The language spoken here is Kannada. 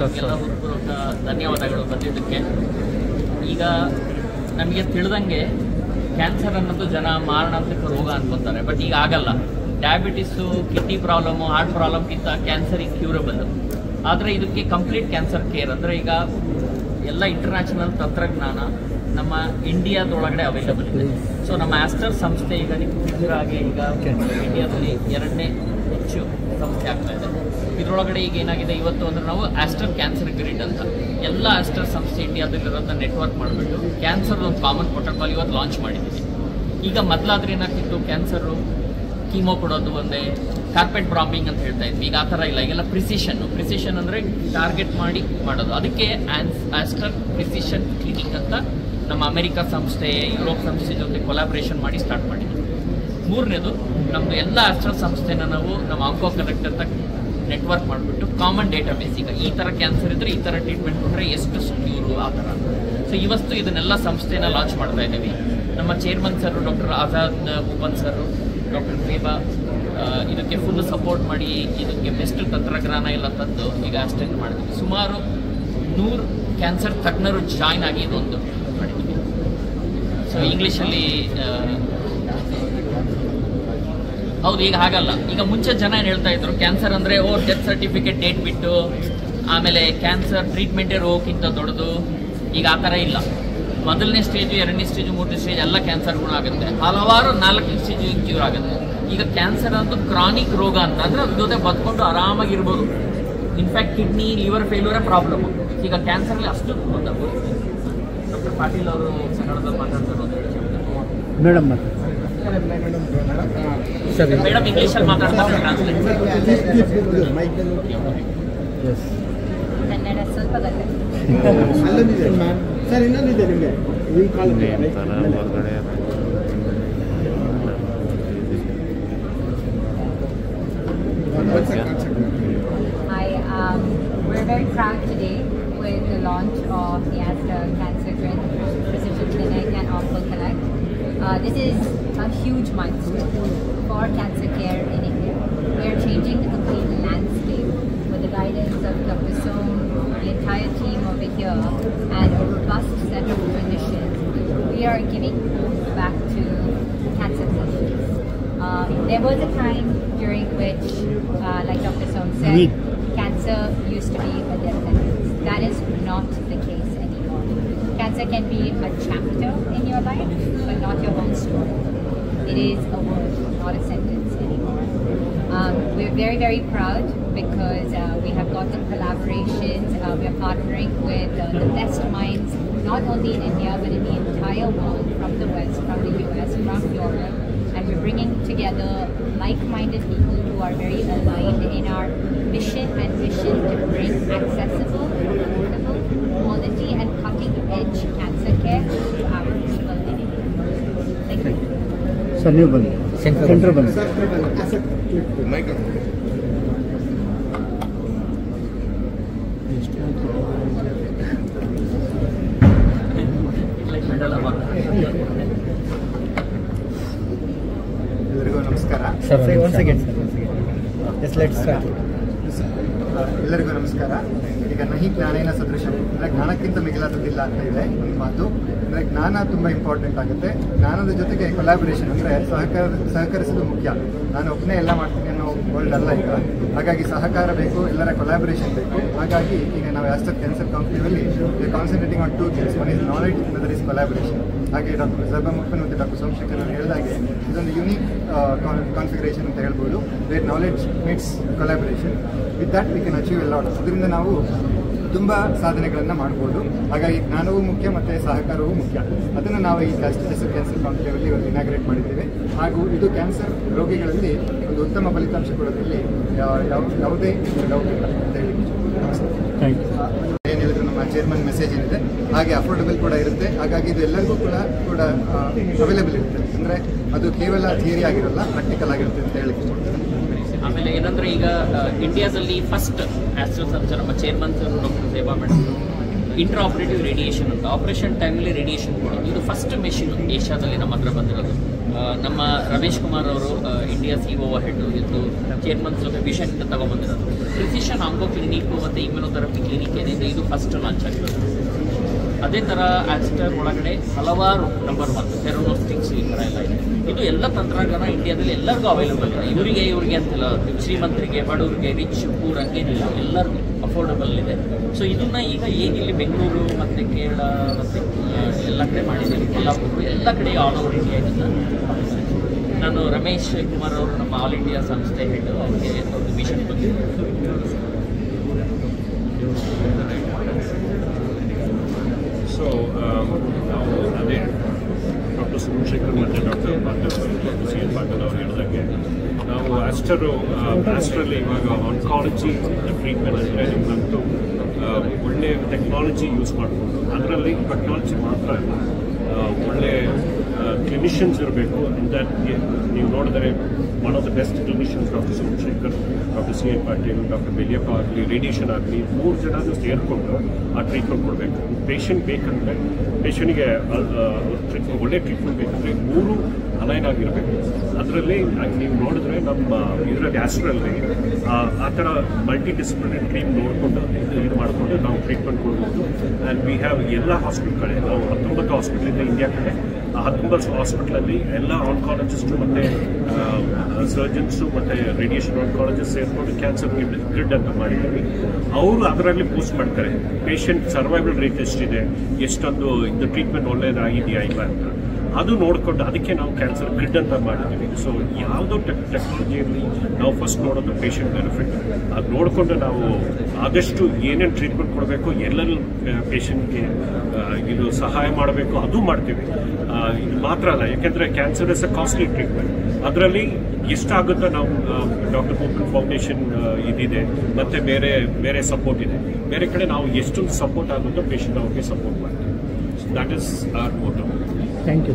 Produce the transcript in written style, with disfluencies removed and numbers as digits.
ಎಲ್ಲ ಹೃತ್ಪೂರ್ವಕ ಧನ್ಯವಾದಗಳು ಬಂದಿದ್ದಕ್ಕೆ. ಈಗ ನಮಗೆ ತಿಳಿದಂಗೆ ಕ್ಯಾನ್ಸರ್ ಅನ್ನೋದು ಜನ ಮಾರಣಾಂತಿಕ ರೋಗ ಅನ್ಕೊತಾರೆ, ಬಟ್ ಈಗ ಆಗಲ್ಲ. ಡಯಾಬಿಟಿಸು, ಕಿಡ್ನಿ ಪ್ರಾಬ್ಲಮ್ಮು, ಹಾರ್ಟ್ ಪ್ರಾಬ್ಲಮ್ಗಿಂತ ಕ್ಯಾನ್ಸರ್ ಈಗ ಕ್ಯೂರಬಲ್. ಆದರೆ ಇದಕ್ಕೆ ಕಂಪ್ಲೀಟ್ ಕ್ಯಾನ್ಸರ್ ಕೇರ್ ಅಂದರೆ ಈಗ ಎಲ್ಲ ಇಂಟರ್ನ್ಯಾಷನಲ್ ತಂತ್ರಜ್ಞಾನ ನಮ್ಮ ಇಂಡಿಯಾದೊಳಗಡೆ ಅವೈಲಬಲ್ ಇದೆ. ಸೊ ನಮ್ಮ ಆಸ್ಟರ್ ಸಂಸ್ಥೆ ಈಗ ನೀವು ಹಾಗೆ ಈಗ ಇಂಡಿಯಾದಲ್ಲಿ 2ನೇ ಹೆಚ್ಚು ಸಂಸ್ಥೆ ಆಗ್ತಾ ಇದೆ. ಇದರೊಳಗಡೆ ಈಗ ಏನಾಗಿದೆ ಇವತ್ತು ಅಂದರೆ ನಾವು ಆಸ್ಟರ್ ಕ್ಯಾನ್ಸರ್ ಗ್ರಿಡ್ ಅಂತ ಎಲ್ಲ ಆಸ್ಟರ್ ಸಂಸ್ಥೆ ಇಂಡಿಯಾದಲ್ಲಿರೋದನ್ನ ನೆಟ್ವರ್ಕ್ ಮಾಡಿಬಿಟ್ಟು ಕ್ಯಾನ್ಸರ್ ಒಂದು ಕಾಮನ್ ಪ್ರೋಟೋಕಾಲ್ ಇವತ್ತು ಲಾಂಚ್ ಮಾಡಿದ್ದೀವಿ. ಈಗ ಮೊದಲಾದ್ರೆ ಏನಾಗ್ತಿತ್ತು, ಕ್ಯಾನ್ಸರು ಕೀಮೋ ಕೊಡೋದು ಒಂದೇ, ಕಾರ್ಪೆಟ್ ಬ್ರಾಂಬಿಂಗ್ ಅಂತ ಹೇಳ್ತಾ ಇದ್ವಿ. ಈಗ ಆ ಥರ ಇಲ್ಲ. ಈಗೆಲ್ಲ ಪ್ರಿಸಿಷನ್ ಅಂದರೆ ಟಾರ್ಗೆಟ್ ಮಾಡಿ ಮಾಡೋದು. ಅದಕ್ಕೆ ಆಸ್ಟರ್ ಪ್ರಿಸಿಷನ್ ಕ್ಲಿನಿಕ್ ಅಂತ ನಮ್ಮ ಅಮೆರಿಕ ಸಂಸ್ಥೆ, ಯುರೋಪ್ ಸಂಸ್ಥೆ ಜೊತೆ ಕೊಲಾಬ್ರೇಷನ್ ಮಾಡಿ ಸ್ಟಾರ್ಟ್ ಮಾಡಿದ್ವಿ. 3ನೇದು ನಮ್ಮದು ಎಲ್ಲ ಆಸ್ಟರ್ ಸಂಸ್ಥೆನ ನಾವು ನಮ್ಮ ಆಂಕೋ ಕನೆಕ್ಟ್ ಅಂತ ನೆಟ್ವರ್ಕ್ ಮಾಡಿಬಿಟ್ಟು ಕಾಮನ್ ಡೇಟಾಬೇಸ್, ಈಗ ಈ ಥರ ಕ್ಯಾನ್ಸರ್ ಇದ್ದರೆ ಈ ಥರ ಟ್ರೀಟ್ಮೆಂಟ್ ಕೊಟ್ಟರೆ ಎಷ್ಟು ಸೆಕ್ಯೂರು ಆ ಥರ. ಸೊ ಇವತ್ತು ಇದನ್ನೆಲ್ಲ ಸಂಸ್ಥೆನ ಲಾಂಚ್ ಮಾಡ್ತಾ ಇದ್ದೀವಿ. ನಮ್ಮ chairman sir doctor Azad Moopen sir, doctor Reba ಇದಕ್ಕೆ ಫುಲ್ ಸಪೋರ್ಟ್ ಮಾಡಿ ಇದಕ್ಕೆ ಬೆಸ್ಟ್ ತಂತ್ರಜ್ಞಾನ ಎಲ್ಲ ತಂದು ಈಗ ಅಷ್ಟೆಂಡ್ ಮಾಡಿದ್ವಿ. ಸುಮಾರು 100 ಕ್ಯಾನ್ಸರ್ ತಜ್ಞರು ಜಾಯ್ನ್ ಆಗಿ ಇದೊಂದು ಮಾಡಿದ್ವಿ. ಸೊ ಇಂಗ್ಲೀಷಲ್ಲಿ ಹೌದು, ಈಗ ಹಾಗಲ್ಲ. ಈಗ ಮುಂಚೆ ಜನ ಏನು ಹೇಳ್ತಾ ಇದ್ರು, ಕ್ಯಾನ್ಸರ್ ಅಂದರೆ ಡೆತ್ ಸರ್ಟಿಫಿಕೇಟ್ ಡೇಟ್ ಬಿಟ್ಟು ಆಮೇಲೆ ಕ್ಯಾನ್ಸರ್ ಟ್ರೀಟ್ಮೆಂಟೇ ರೋಗಕ್ಕಿಂತ ದೊಡ್ಡದು. ಈಗ ಆ ಥರ ಇಲ್ಲ. 1ನೇ ಸ್ಟೇಜು, 2ನೇ ಸ್ಟೇಜು, 3ನೇ ಸ್ಟೇಜ್ ಎಲ್ಲ ಕ್ಯಾನ್ಸರ್ ಗುಣ ಆಗುತ್ತೆ. ಹಲವಾರು 4ನೇ ಸ್ಟೇಜು ಕ್ಯೂರ್ ಆಗುತ್ತೆ. ಈಗ ಕ್ಯಾನ್ಸರ್ ಅಂತೂ ಕ್ರಾನಿಕ್ ರೋಗ ಅಂತ ಅಂದರೆ ಅದ್ರ ಜೊತೆ ಬದ್ಕೊಂಡು ಆರಾಮಾಗಿರ್ಬೋದು. ಇನ್ಫ್ಯಾಕ್ಟ್ ಕಿಡ್ನಿ, ಲಿವರ್ ಫೇಲ್ಯೂರೇ ಪ್ರಾಬ್ಲಮ್ಮು. ಈಗ ಕ್ಯಾನ್ಸರ್ಲಿ ಅಷ್ಟು ಗೊತ್ತಾಗ್ಬೋದು. ಡಾಕ್ಟರ್ ಪಾಟೀಲ್ ಅವರು ಕನ್ನಡದಲ್ಲಿ ಮಾತಾಡ್ತಾರೆ ಮೇಡಮ್. ಮೇಡಮ್ ಇಂಗ್ಲೀಷಲ್ಲಿ ಮಾತಾಡ್ತಾರೆ, ಟ್ರಾನ್ಸ್ಲೇಟ್ ಕನ್ನಡ ಸ್ವಲ್ಪ ಅಲ್ಲೊಂದಿದೆ ಸರ್, ಇನ್ನೊಂದಿದೆ ನಿಮಗೆ ನಿಮ್ಮ ಕಾಲಕ್ಕೆ ಹೊರಗಡೆ. Hi, we're very proud today with the launch of the Astra Cancer Grid Precision Clinic and Onco Connect. This is a huge milestone for cancer care in India. We are changing the complete landscape with the guidance of Dr. Som, the entire team over here, and a robust set of clinicians. We are giving hope back to cancer patients. There was a time during which, like Dr. Som said, cancer used to be a death sentence. That is not the case anymore. Cancer can be a chapter in your life, but not your whole story. It is a word, not a sentence anymore. We're very, very proud because we have got the collaborations. We are partnering with the best minds, not only in India, but in the entire world, from the West, from the US, from Europe. And we're bringing together like-minded people who are very aligned in our mission and vision to bring accessible, affordable, quality and cutting-edge cancer care to our people in India. Thank you. Sir ನೀವು ಬನ್ನಿ, ಸೆಂಟ್ರ್ ಬನ್ನಿ. ಎಲ್ಲರಿಗೂ ನಮಸ್ಕಾರ. ಎಲ್ಲರಿಗೂ ನಮಸ್ಕಾರ. ಈಗ ನಹಿ ಜ್ಞಾನೇನ ಸದೃಶಂ ಅಂದರೆ ಜ್ಞಾನಕ್ಕಿಂತ ಮಿಗಿಲಾದದ್ದಿಲ್ಲ ಅಂತ ಇದೆ ಒಂದು ಮಾತು. ಅಂದರೆ ಜ್ಞಾನ ತುಂಬ ಇಂಪಾರ್ಟೆಂಟ್ ಆಗುತ್ತೆ. ಜ್ಞಾನದ ಜೊತೆಗೆ ಕೊಲಾಬರೇಷನ್ ಅಂದರೆ ಸಹಕರಿಸೋದು ಮುಖ್ಯ. ನಾನು ಒಬ್ಬನೇ ಎಲ್ಲ ಮಾಡ್ತೀನಿ ಅನ್ನೋ ವರ್ಲ್ಡ್ ಅಲ್ಲ ಈಗ. ಹಾಗಾಗಿ ಸಹಕಾರ ಬೇಕು, ಎಲ್ಲರ ಕೊಲಾಬರೇಷನ್ ಬೇಕು. ಹಾಗಾಗಿ ಈಗ ನಾವು ಆಸ್ಟರ್ ಕ್ಯಾನ್ಸರ್ ಕಾಂಪ್ಲೇವಲ್ಲಿ concentrating on 2 things. One is knowledge, other is collaboration. ಹಾಗೆ ಡಾಕ್ಟರ್ ಜಬಮುಪ್ಪನ್ ಮತ್ತು ಡಾಕ್ಟರ್ ಸೋಮಶೇಖರ್ ಅವರು ಹೇಳಿದಾಗೆ ಇದೊಂದು ಯುನೀಕ್ ಕಾನ್ಫಿಗರೇಷನ್ ಅಂತ ಹೇಳ್ಬೋದು. Where knowledge meets collaboration. With that we can achieve a lot. ಅದರಿಂದ ನಾವು ತುಂಬ ಸಾಧನೆಗಳನ್ನು ಮಾಡ್ಬೋದು. ಹಾಗಾಗಿ ಜ್ಞಾನವೂ ಮುಖ್ಯ ಮತ್ತು ಸಹಕಾರವೂ ಮುಖ್ಯ. ಅದನ್ನು ನಾವು ಈ ಆಸ್ಟರ್ ಕ್ಯಾನ್ಸರ್ ಕಾಂಪ್ಲೇವಲ್ಲಿ ಒಂದು ಇನಾಗ್ರೇಟ್ ಮಾಡಿದ್ದೇವೆ. ಹಾಗೂ ಇದು ಕ್ಯಾನ್ಸರ್ ರೋಗಿಗಳಲ್ಲಿ ಒಂದು ಉತ್ತಮ ಫಲಿತಾಂಶ ಕೊಡೋದ್ರಲ್ಲಿ ಯಾವುದೇ ಡೌಟ್ ಇಲ್ಲ ಅಂತ ಹೇಳಿ ನಮಸ್ತೆ. ಏನು ಹೇಳಿದ್ರು ನಮ್ಮ ಚೇರ್ಮನ್ ಮೆಸೇಜ್ ಏನಿದೆ ಹಾಗೆ ಅಫೋರ್ಡಬಲ್ ಕೂಡ ಇರುತ್ತೆ. ಹಾಗಾಗಿ ಇದು ಎಲ್ಲರಿಗೂ ಕೂಡ ಅವೈಲೇಬಲ್ ಇರುತ್ತೆ. ಅಂದರೆ ಅದು ಕೇವಲ ಥಿಯರಿ ಆಗಿರಲ್ಲ, ಪ್ರಾಕ್ಟಿಕಲ್ ಆಗಿರುತ್ತೆ ಅಂತ ಹೇಳಿ. ಆಮೇಲೆ ಏನಂದರೆ ಈಗ ಇಂಡಿಯಾದಲ್ಲಿ ಫಸ್ಟ್ ಆಸ್ಟ್ರೋಸರ್ಜನ್ ನಮ್ಮ ಚೇರ್ಮನ್ ಸರ್ ಡಾಕ್ಟರ್ ಸೇವಾ ಮೇಡಮ್ ಇಂಟ್ರಾ ಆಪರೇಟಿವ್ ರೇಡಿಯೇಷನ್ ಅಂತ ಆಪರೇಷನ್ ಟೈಮಲ್ಲಿ ರೇಡಿಯೇಷನ್ ಕೊಡೋದು ಇದು ಫಸ್ಟ್ ಮೆಷಿನ್ ಏಷ್ಯಾದಲ್ಲಿ ನಮ್ಮ ಹತ್ರ ಬಂದಿರೋದು. ನಮ್ಮ ರಮೇಶ್ ಕುಮಾರ್ ಅವರು ಇಂಡಿಯಾ CEO ಹೆಡ್ ಇದ್ದು ಚೇರ್ಮನ್ಸ್ ವಿಷನ್ ತಗೊಂಡ್ಬಂದಿರೋದು. ಪ್ರಿಸಿಷನ್ ಆಂಕೋ ಕ್ಲಿನಿಕ್ ಮತ್ತು ಇಮ್ಯುನೋಥೆರಪಿ ಕ್ಲಿನಿಕ್ ಏನಿದೆ ಇದು ಫಸ್ಟ್ ಲಾಂಚ್ ಆಗಿರೋದು. ಅದೇ ಥರ ಆಸ್ಟರ್ ಒಳಗಡೆ ಹಲವಾರು ನಂಬರ್ 1 ಥೆರನೋಸ್ಟಿಕ್ಸ್ ಈ ಥರ ಎಲ್ಲ ಇದೆ. ಇದು ಎಲ್ಲ ತಂತ್ರಜ್ಞಾನ ಇಂಡಿಯಾದಲ್ಲಿ ಎಲ್ಲರಿಗೂ ಅವೈಲೇಬಲ್ ಇದೆ. ಇವರಿಗೆ ಅಂತಿಲ್ಲ, ಶ್ರೀಮಂತರಿಗೆ, ಬಡವರಿಗೆ, ರಿಚ್ ಪೂರ್ ಹಂಗೇನಿಲ್ಲ, ಎಲ್ಲರಿಗೂ ಅಫೋರ್ಡಬಲ್ ಇದೆ. ಸೊ ಇದನ್ನ ಈಗ ಏನಿಲ್ಲಿ ಬೆಂಗಳೂರು ಮತ್ತು ಕೇರಳ ಮತ್ತು ಎಲ್ಲ ಕಡೆ ಮಾಡಿದ್ದೀವಿ, ಕೊಲ್ಲಾಪುರ ಎಲ್ಲ ಕಡೆ ಆಲ್ ಓವರ್ ಇಂಡಿಯಾ ಇದನ್ನು. ನಾನು ರಮೇಶ್ ಕುಮಾರ್ ಅವರು ನಮ್ಮ ಆಲ್ ಇಂಡಿಯಾ ಸಂಸ್ಥೆ ಹೆಡ್, ಅವ್ರಿಗೆ ಒಂದು ಮಿಷನ್ ಬಗ್ಗೆ ಸೊ ಅದೇ ಡಾಕ್ಟರ್ ಸೋಮಶೇಖರ್ ಮತ್ತು ಡಾಕ್ಟರ್ CN ಪಾಟೀಲ್ ಅವರು ಹೇಳಿದಂಗೆ ನಾವು ಆಸ್ಟ್ರಲ್ಲಿ ಇವಾಗ ಆನ್ಕಾಲಜಿ ಟ್ರೀಟ್ಮೆಂಟ್ ಅಂದರೆ ನಿಮ್ಮಂತೂ ಒಳ್ಳೆ ಟೆಕ್ನಾಲಜಿ ಯೂಸ್ ಮಾಡಿಕೊಂಡು, ಅದರಲ್ಲಿ ಟೆಕ್ನಾಲಜಿ ಮಾತ್ರ ಅಲ್ಲ, ಒಳ್ಳೆ ಕ್ಲಿನಿಷಿಯನ್ಸ್ ಇರಬೇಕು. ನೀವು ನೋಡಿದರೆ one of the best clinicians doctor Somashekar, doctor CN Patil, doctor Beliappa ಆಗಲಿ, ರೇಡಿಯೇಷನ್ ಆಗಲಿ, 3 ಜನನೂ ಸೇರಿಕೊಂಡು ಆ ಟ್ರೀಟ್ಮೆಂಟ್ ಕೊಡಬೇಕು. ಪೇಷಂಟ್ ಬೇಕಂದರೆ, ಪೇಷಂಟ್ಗೆ ಒಳ್ಳೆ ಟ್ರೀಟ್ಮೆಂಟ್ ಬೇಕಂದರೆ 3 ಅಲೈನ್ ಆಗಿರಬೇಕು. ಅದರಲ್ಲಿ ನೀವು ನೋಡಿದ್ರೆ ನಮ್ಮ ಇದರಲ್ಲಿ ಆಸ್ಟ್ರಲ್ಲಿ ಆ ಥರ ಮಲ್ಟಿ ಡಿಸಿಪ್ಲಿನರಿ ಟೀಮ್ ನೋಡಿಕೊಂಡು ಇದು ಮಾಡಿಕೊಂಡು ನಾವು ಟ್ರೀಟ್ಮೆಂಟ್ ಕೊಡ್ಬೋದು. ಆ್ಯಂಡ್ ವಿ ಹ್ಯಾವ್ ಎಲ್ಲ ಹಾಸ್ಪಿಟಲ್ ಕಡೆ, ನಾವು 19 ಹಾಸ್ಪಿಟಲಿಂದ ಇಂಡಿಯಾ ಕಡೆ 19 ಹಾಸ್ಪಿಟಲಲ್ಲಿ ಎಲ್ಲ ಆನ್ಕಾಲಜಿಸ್ಟು ಮತ್ತು ಸರ್ಜನ್ಸು ಮತ್ತು ರೇಡಿಯೇಷನ್ ಆನ್ಕಾಲಜಿಸ್ಟ್ ಸೇರಿಕೊಂಡು ಕ್ಯಾನ್ಸರ್ ಗ್ರಿಡ್ ಅಂತ ಮಾಡಿದ್ದೀವಿ. ಅವರು ಅದರಲ್ಲಿ ಪೋಸ್ಟ್ ಮಾಡ್ತಾರೆ ಪೇಷಂಟ್ ಸರ್ವೈವಲ್ ರೇಟ್ ಎಷ್ಟಿದೆ, ಎಷ್ಟೊಂದು ಇದು ಟ್ರೀಟ್ಮೆಂಟ್ ಒಳ್ಳೆಯದಾಗಿದೆಯಾ ಇಲ್ಲ ಅಂತ. ಅದು ನೋಡಿಕೊಂಡು ಅದಕ್ಕೆ ನಾವು ಕ್ಯಾನ್ಸರ್ ಗ್ರಿಡ್ ಅಂತ ಮಾಡಿದ್ದೀವಿ. ಸೊ ಯಾವುದೋ ಟೆಕ್ನಾಲಜಿಯಲ್ಲಿ ನಾವು ಫಸ್ಟ್ ನೋಡೋದು ಪೇಷಂಟ್ ಬೆನಿಫಿಟ್. ಅದು ನೋಡಿಕೊಂಡು ನಾವು ಆದಷ್ಟು ಏನೇನು ಟ್ರೀಟ್ಮೆಂಟ್ ಕೊಡಬೇಕು, ಎಲ್ಲೆಲ್ಲಿ ಪೇಷಂಟ್ಗೆ ಇದು ಸಹಾಯ ಮಾಡಬೇಕು ಅದು ಮಾಡ್ತೀವಿ. ಇದು ಮಾತ್ರ ಅಲ್ಲ, ಯಾಕೆಂದರೆ cancer is a costly treatment. ಅದರಲ್ಲಿ ಎಷ್ಟಾಗುತ್ತೋ ನಾವು ಡಾಕ್ಟರ್ ಪೋಪಲ್ ಫೌಂಡೇಶನ್ ಇದಿದೆ, ಮತ್ತು ಬೇರೆ ಸಪೋರ್ಟ್ ಇದೆ. ಬೇರೆ ಕಡೆ ನಾವು ಎಷ್ಟೊಂದು ಸಪೋರ್ಟ್ ಆಗುತ್ತೋ ಪೇಷಂಟ್ ಅವ್ರಿಗೆ ಸಪೋರ್ಟ್ ಮಾಡ್ತೀವಿ. That is our motto. Thank you.